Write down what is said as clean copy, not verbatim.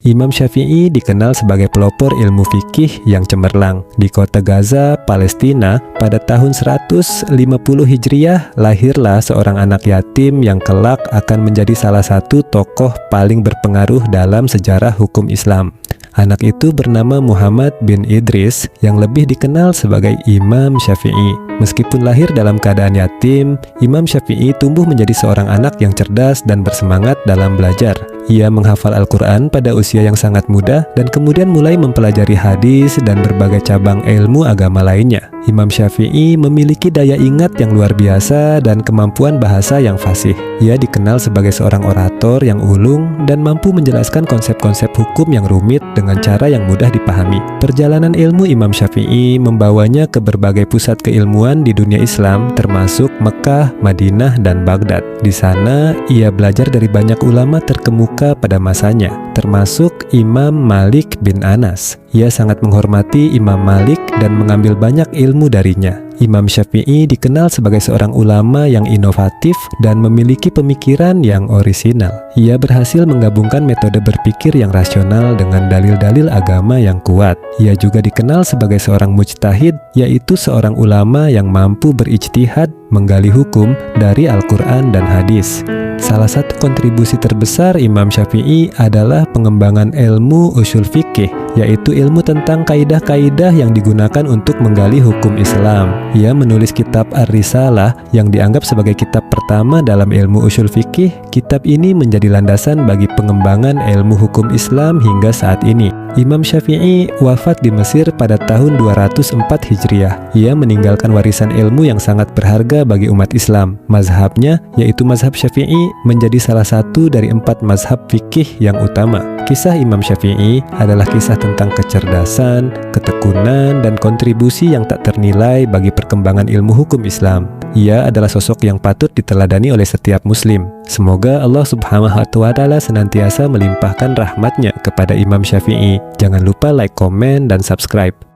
Imam Syafi'i dikenal sebagai pelopor ilmu fikih yang cemerlang. Di kota Gaza, Palestina, pada tahun 150 Hijriah, lahirlah seorang anak yatim yang kelak akan menjadi salah satu tokoh paling berpengaruh dalam sejarah hukum Islam. Anak itu bernama Muhammad bin Idris yang lebih dikenal sebagai Imam Syafi'i. Meskipun lahir dalam keadaan yatim, Imam Syafi'i tumbuh menjadi seorang anak yang cerdas dan bersemangat dalam belajar. Ia menghafal Al-Quran pada usia yang sangat muda dan kemudian mulai mempelajari hadis dan berbagai cabang ilmu agama lainnya. Imam Syafi'i memiliki daya ingat yang luar biasa dan kemampuan bahasa yang fasih. Ia dikenal sebagai seorang orator yang ulung dan mampu menjelaskan konsep-konsep hukum yang rumit dengan cara yang mudah dipahami. Perjalanan ilmu Imam Syafi'i membawanya ke berbagai pusat keilmuan di dunia Islam, termasuk Mekah, Madinah, dan Baghdad. Di sana, ia belajar dari banyak ulama terkemuka pada masanya, termasuk Imam Malik bin Anas. Ia sangat menghormati Imam Malik dan mengambil banyak ilmu darinya. Imam Syafi'i dikenal sebagai seorang ulama yang inovatif dan memiliki pemikiran yang orisinal. Ia berhasil menggabungkan metode berpikir yang rasional dengan dalil-dalil agama yang kuat. Ia juga dikenal sebagai seorang mujtahid, yaitu seorang ulama yang mampu berijtihad menggali hukum dari Al-Quran dan hadis. Salah satu kontribusi terbesar Imam Syafi'i adalah pengembangan ilmu usul fikih, yaitu ilmu tentang kaidah-kaidah yang digunakan untuk menggali hukum Islam. Ia menulis kitab Ar-Risalah yang dianggap sebagai kitab pertama dalam ilmu usul fikih. Kitab ini menjadi landasan bagi pengembangan ilmu hukum Islam hingga saat ini. Imam Syafi'i wafat di Mesir pada tahun 204 Hijriah. Ia meninggalkan warisan ilmu yang sangat berharga bagi umat Islam. Mazhabnya, yaitu mazhab Syafi'i, menjadi salah satu dari 4 mazhab fikih yang utama. Kisah Imam Syafi'i adalah kisah tentang kecerdasan, ketekunan, dan kontribusi yang tak ternilai bagi perkembangan ilmu hukum Islam. Ia adalah sosok yang patut diteladani oleh setiap muslim. Semoga Allah Subhanahu wa Ta'ala senantiasa melimpahkan rahmatnya kepada Imam Syafi'i. Jangan lupa like, komen, dan subscribe.